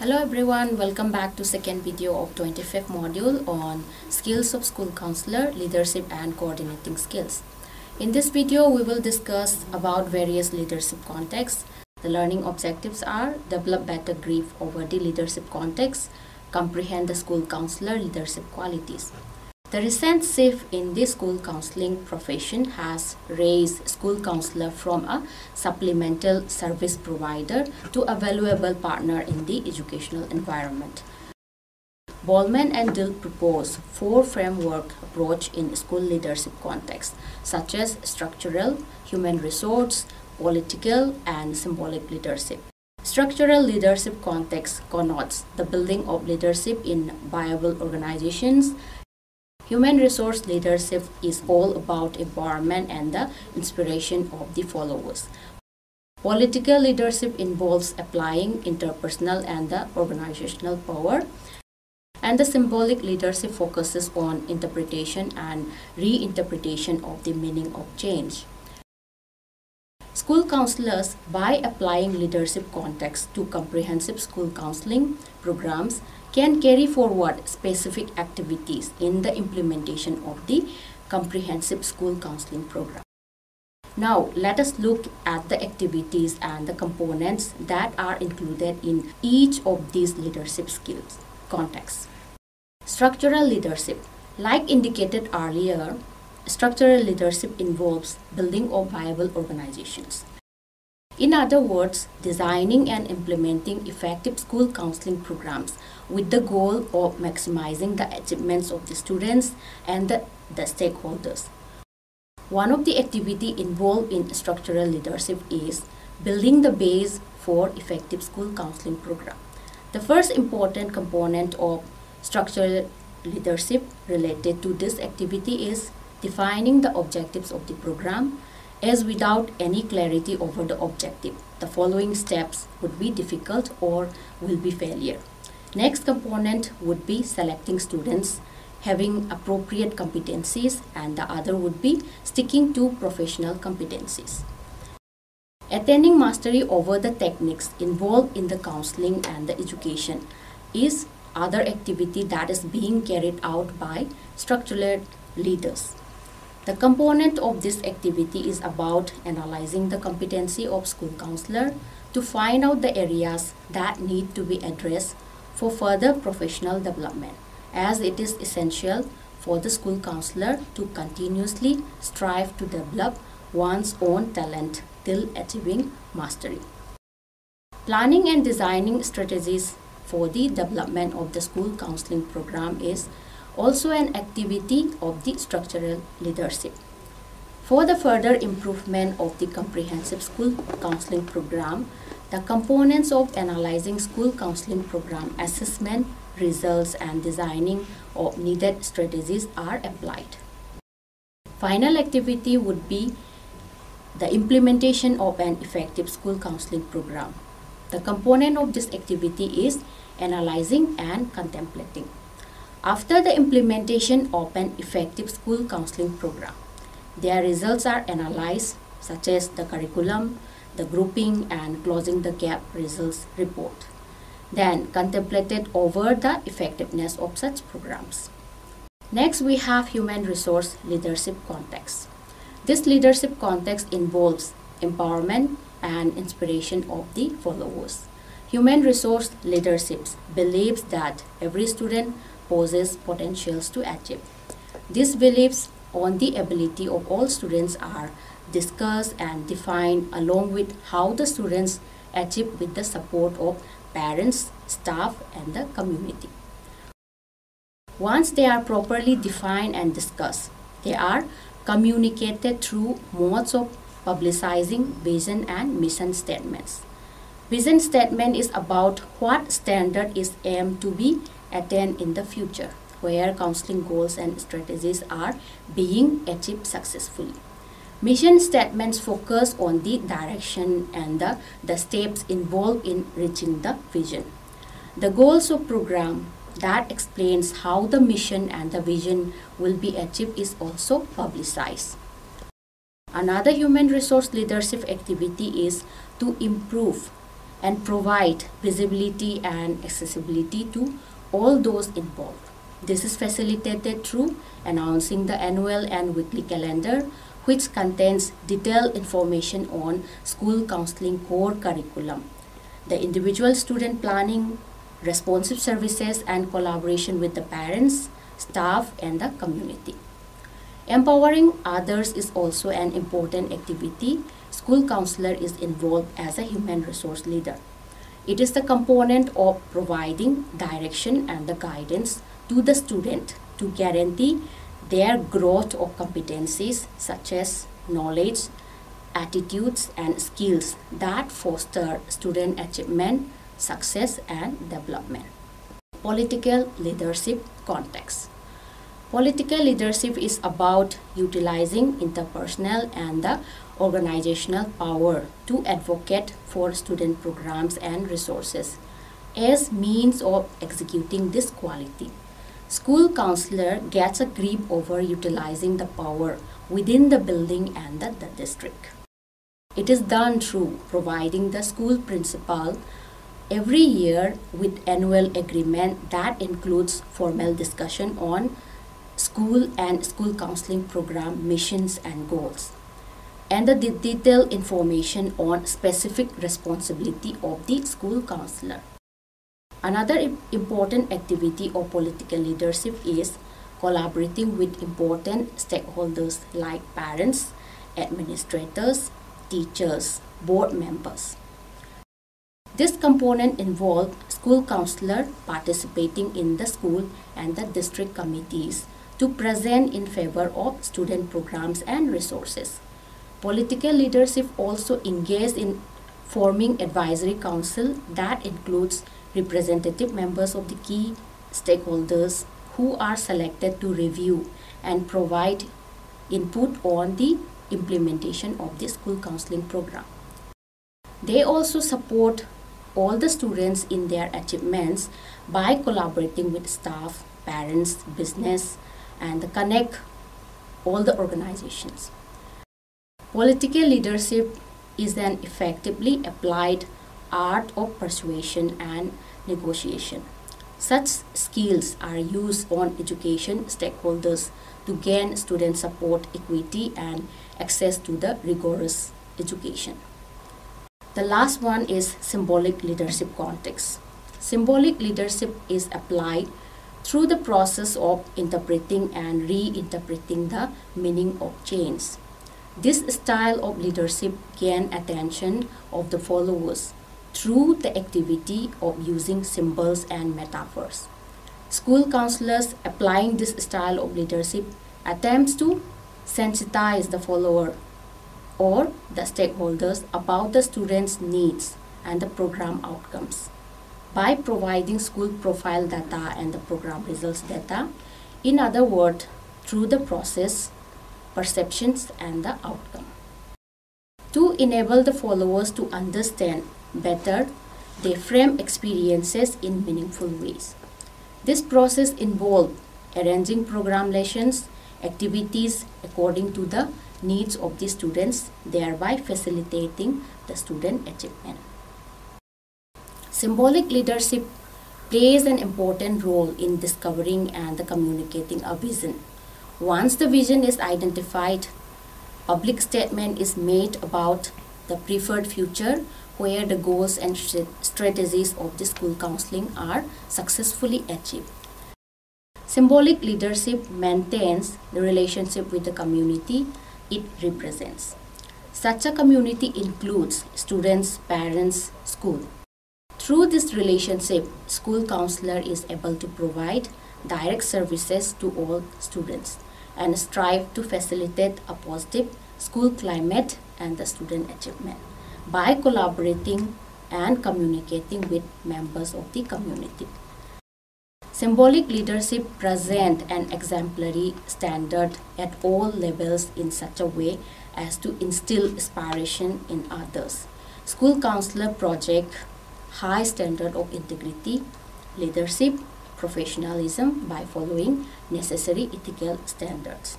Hello everyone, welcome back to second video of 25th module on skills of school counselor, leadership and coordinating skills. In this video, we will discuss about various leadership contexts. The learning objectives are develop better grip over the leadership context, comprehend the school counselor leadership qualities. The recent shift in the school counseling profession has raised school counselor from a supplemental service provider to a valuable partner in the educational environment. Bowman and Dill propose four framework approach in school leadership context, such as structural, human resource, political, and symbolic leadership. Structural leadership context connotes the building of leadership in viable organizations. Human resource leadership is all about empowerment and the inspiration of the followers. Political leadership involves applying interpersonal and the organizational power. And the symbolic leadership focuses on interpretation and reinterpretation of the meaning of change. School counselors, by applying leadership context to comprehensive school counseling programs, can carry forward specific activities in the implementation of the comprehensive school counseling program. Now, let us look at the activities and the components that are included in each of these leadership skills contexts. Structural leadership. Like indicated earlier, structural leadership involves building of viable organizations. In other words, designing and implementing effective school counseling programs with the goal of maximizing the achievements of the students and the stakeholders. One of the activities involved in structural leadership is building the base for effective school counseling program. The first important component of structural leadership related to this activity is defining the objectives of the program, as without any clarity over the objective, the following steps would be difficult or will be failure. Next component would be selecting students having appropriate competencies, and the other would be sticking to professional competencies. Attaining mastery over the techniques involved in the counseling and the education is other activity that is being carried out by structural leaders. The component of this activity is about analyzing the competency of school counselor to find out the areas that need to be addressed for further professional development, as it is essential for the school counselor to continuously strive to develop one's own talent till achieving mastery. Planning and designing strategies for the development of the school counseling program is also an activity of the structural leadership. For the further improvement of the comprehensive school counseling program, the components of analyzing school counseling program assessment, results, and designing of needed strategies are applied. Final activity would be the implementation of an effective school counseling program. The component of this activity is analyzing and contemplating. After the implementation of an effective school counseling program, their results are analyzed, such as the curriculum, the grouping, and closing the gap results report. Then contemplated over the effectiveness of such programs. Next, we have human resource leadership context. This leadership context involves empowerment and inspiration of the followers. Human resource leadership believes that every student possesses potentials to achieve. These beliefs on the ability of all students are discussed and defined along with how the students achieve with the support of parents, staff, and the community. Once they are properly defined and discussed, they are communicated through modes of publicizing vision and mission statements. Vision statement is about what standard is aimed to be attained in the future, where counseling goals and strategies are being achieved successfully. Mission statements focus on the direction and the steps involved in reaching the vision. The goals of program that explains how the mission and the vision will be achieved is also publicized. Another human resource leadership activity is to improve and provide visibility and accessibility to all those involved. This is facilitated through announcing the annual and weekly calendar, which contains detailed information on school counseling core curriculum, the individual student planning, responsive services, and collaboration with the parents, staff, and the community. Empowering others is also an important activity. School counselor is involved as a human resource leader. It is the component of providing direction and the guidance to the student to guarantee their growth of competencies such as knowledge, attitudes, and skills that foster student achievement, success, and development. Political leadership context. Political leadership is about utilizing interpersonal and the organizational power to advocate for student programs and resources as means of executing this quality. School counselor gets a grip over utilizing the power within the building and the district. It is done through providing the school principal every year with annual agreement that includes formal discussion on school and school counseling program missions and goals, and the detailed information on specific responsibility of the school counselor. Another important activity of political leadership is collaborating with important stakeholders like parents, administrators, teachers, board members. This component involves school counselor participating in the school and the district committees to present in favor of student programs and resources. Political leadership also engages in forming advisory council that includes representative members of the key stakeholders who are selected to review and provide input on the implementation of the school counseling program. They also support all the students in their achievements by collaborating with staff, parents, business, and connect all the organizations. Political leadership is an effectively applied art of persuasion and negotiation. Such skills are used on education stakeholders to gain student support, equity, and access to the rigorous education. The last one is symbolic leadership context. Symbolic leadership is applied through the process of interpreting and reinterpreting the meaning of change. This style of leadership gains attention of the followers through the activity of using symbols and metaphors. School counselors applying this style of leadership attempts to sensitize the follower or the stakeholders about the students' needs and the program outcomes by providing school profile data and the program results data. In other words, through the process, perceptions, and the outcome. To enable the followers to understand better, they frame experiences in meaningful ways. This process involves arranging program lessons, activities according to the needs of the students, thereby facilitating the student achievement. Symbolic leadership plays an important role in discovering and communicating a vision. Once the vision is identified, public statement is made about the preferred future where the goals and strategies of the school counseling are successfully achieved. Symbolic leadership maintains the relationship with the community it represents. Such a community includes students, parents, school. Through this relationship, school counselor is able to provide direct services to all students and strive to facilitate a positive school climate and the student achievement by collaborating and communicating with members of the community. Symbolic leadership presents an exemplary standard at all levels in such a way as to instill aspiration in others. School counselor project high standard of integrity, leadership, professionalism by following necessary ethical standards.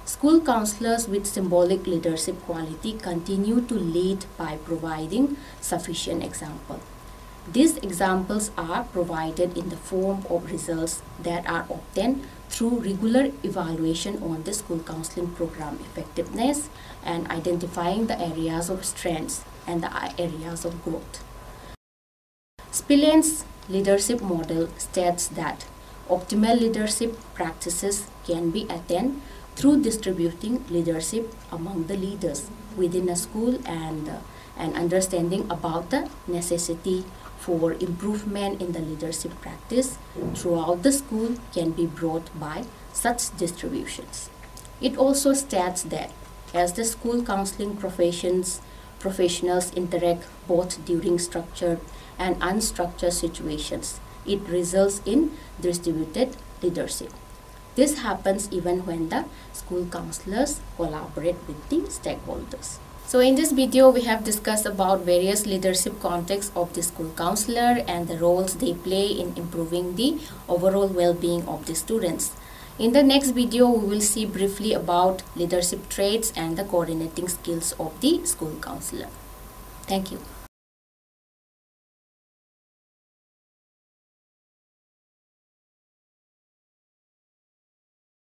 School counselors with symbolic leadership quality continue to lead by providing sufficient example. These examples are provided in the form of results that are obtained through regular evaluation on the school counseling program effectiveness and identifying the areas of strengths and the areas of growth. Spillane's leadership model states that optimal leadership practices can be attained through distributing leadership among the leaders within a school, and an understanding about the necessity for improvement in the leadership practice throughout the school can be brought by such distributions. It also states that as the school counseling professionals interact both during structured and unstructured situations, it results in distributed leadership. This happens even when the school counselors collaborate with the stakeholders. So in this video, we have discussed about various leadership contexts of the school counselor and the roles they play in improving the overall well-being of the students. In the next video, we will see briefly about leadership traits and the coordinating skills of the school counselor. Thank you.